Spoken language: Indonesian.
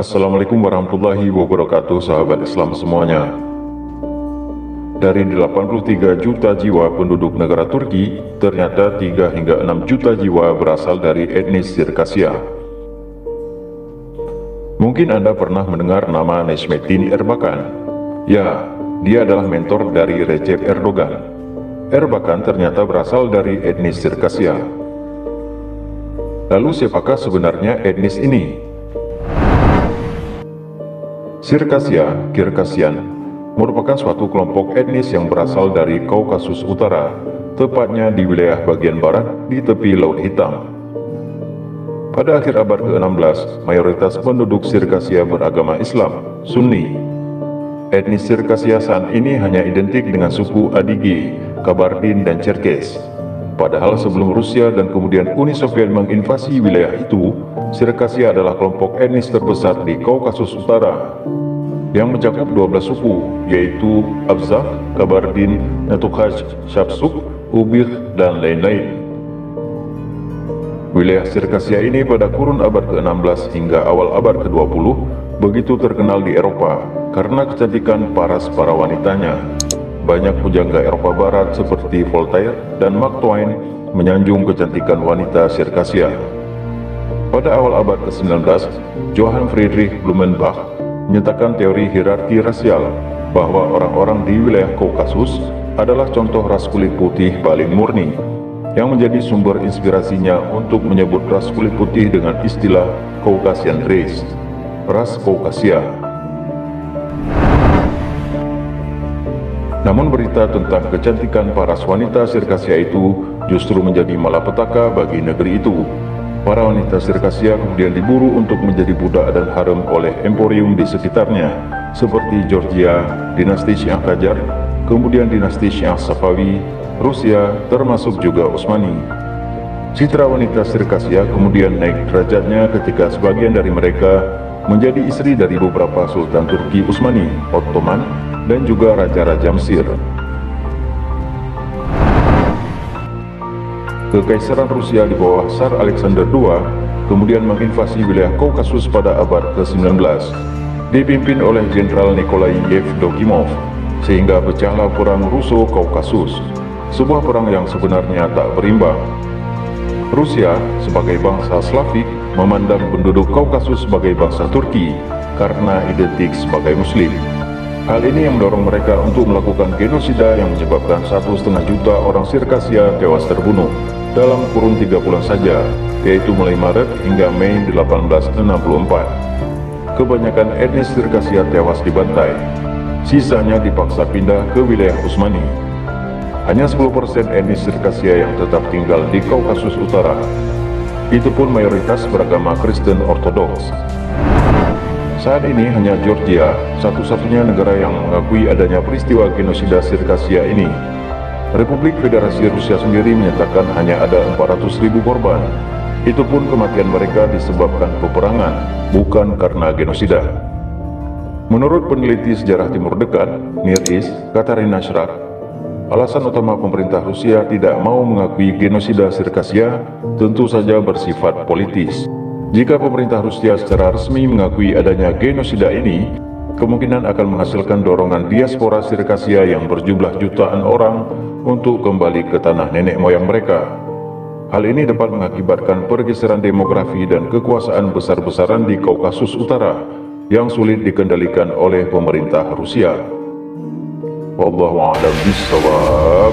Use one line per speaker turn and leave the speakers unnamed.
Assalamualaikum warahmatullahi wabarakatuh, sahabat Islam semuanya. Dari 83 juta jiwa penduduk negara Turki, ternyata 3 hingga 6 juta jiwa berasal dari etnis Sirkasya. Mungkin Anda pernah mendengar nama Necmettin Erbakan. Ya, dia adalah mentor dari Recep Erdogan. Erbakan ternyata berasal dari etnis Sirkasya. Lalu siapakah sebenarnya etnis ini? Sirkasya, Kirkasian, merupakan suatu kelompok etnis yang berasal dari Kaukasus Utara, tepatnya di wilayah bagian barat di tepi Laut Hitam. Pada akhir abad ke-16, mayoritas penduduk Sirkasya beragama Islam, Sunni. Etnis Sirkasya saat ini hanya identik dengan suku Adige, Kabardin, dan Cherkes. Padahal sebelum Rusia dan kemudian Uni Soviet menginvasi wilayah itu, Sirkasya adalah kelompok etnis terbesar di Kaukasus Utara yang mencakup 12 suku, yaitu Abzak, Kabardin, Natukhaj, Shapsuk, Ubikh, dan lain-lain. Wilayah Sirkasya ini pada kurun abad ke-16 hingga awal abad ke-20 begitu terkenal di Eropa karena kecantikan paras para wanitanya. Banyak pujangga Eropa Barat seperti Voltaire dan Mark Twain menyanjung kecantikan wanita Sirkasya. Pada awal abad ke-19, Johann Friedrich Blumenbach menyatakan teori hierarki rasial bahwa orang-orang di wilayah Kaukasus adalah contoh ras kulit putih paling murni, yang menjadi sumber inspirasinya untuk menyebut ras kulit putih dengan istilah Caucasian race, ras Kaukasya. Namun berita tentang kecantikan paras wanita Sirkasya itu justru menjadi malapetaka bagi negeri itu. Para wanita Sirkasya kemudian diburu untuk menjadi budak dan harem oleh emporium di sekitarnya, seperti Georgia, dinasti Syiah Qajar, kemudian dinasti Syiah Safawi, Rusia, termasuk juga Utsmani. Citra wanita Sirkasya kemudian naik derajatnya ketika sebagian dari mereka menjadi istri dari beberapa Sultan Turki Utsmani, Ottoman, dan juga Raja-Raja Mesir. Kekaisaran Rusia di bawah Tsar Alexander II kemudian menginvasi wilayah Kaukasus pada abad ke-19, dipimpin oleh Jenderal Nikolai Yevdokimov, sehingga pecahlah perang Russo-Kaukasus, sebuah perang yang sebenarnya tak berimbang. Rusia sebagai bangsa Slavik memandang penduduk Kaukasus sebagai bangsa Turki karena identik sebagai Muslim. Hal ini yang mendorong mereka untuk melakukan genosida yang menyebabkan 1,5 juta orang Sirkasya tewas terbunuh dalam kurun 3 bulan saja, yaitu mulai Maret hingga Mei 1864. Kebanyakan etnis Sirkasya tewas dibantai, sisanya dipaksa pindah ke wilayah Utsmani. Hanya 10% etnis Sirkasya yang tetap tinggal di Kaukasus Utara, itu pun mayoritas beragama Kristen Ortodoks. Saat ini hanya Georgia satu-satunya negara yang mengakui adanya peristiwa genosida Sirkasya ini. Republik Federasi Rusia sendiri menyatakan hanya ada 400.000 korban. Itu pun kematian mereka disebabkan peperangan, bukan karena genosida. Menurut peneliti sejarah Timur Dekat, Near East, Katarina Shrak, alasan utama pemerintah Rusia tidak mau mengakui genosida Sirkasya tentu saja bersifat politis. Jika pemerintah Rusia secara resmi mengakui adanya genosida ini, kemungkinan akan menghasilkan dorongan diaspora Sirkasya yang berjumlah jutaan orang untuk kembali ke tanah nenek moyang mereka. Hal ini dapat mengakibatkan pergeseran demografi dan kekuasaan besar-besaran di Kaukasus Utara yang sulit dikendalikan oleh pemerintah Rusia. Wallahu a'lam bishawab.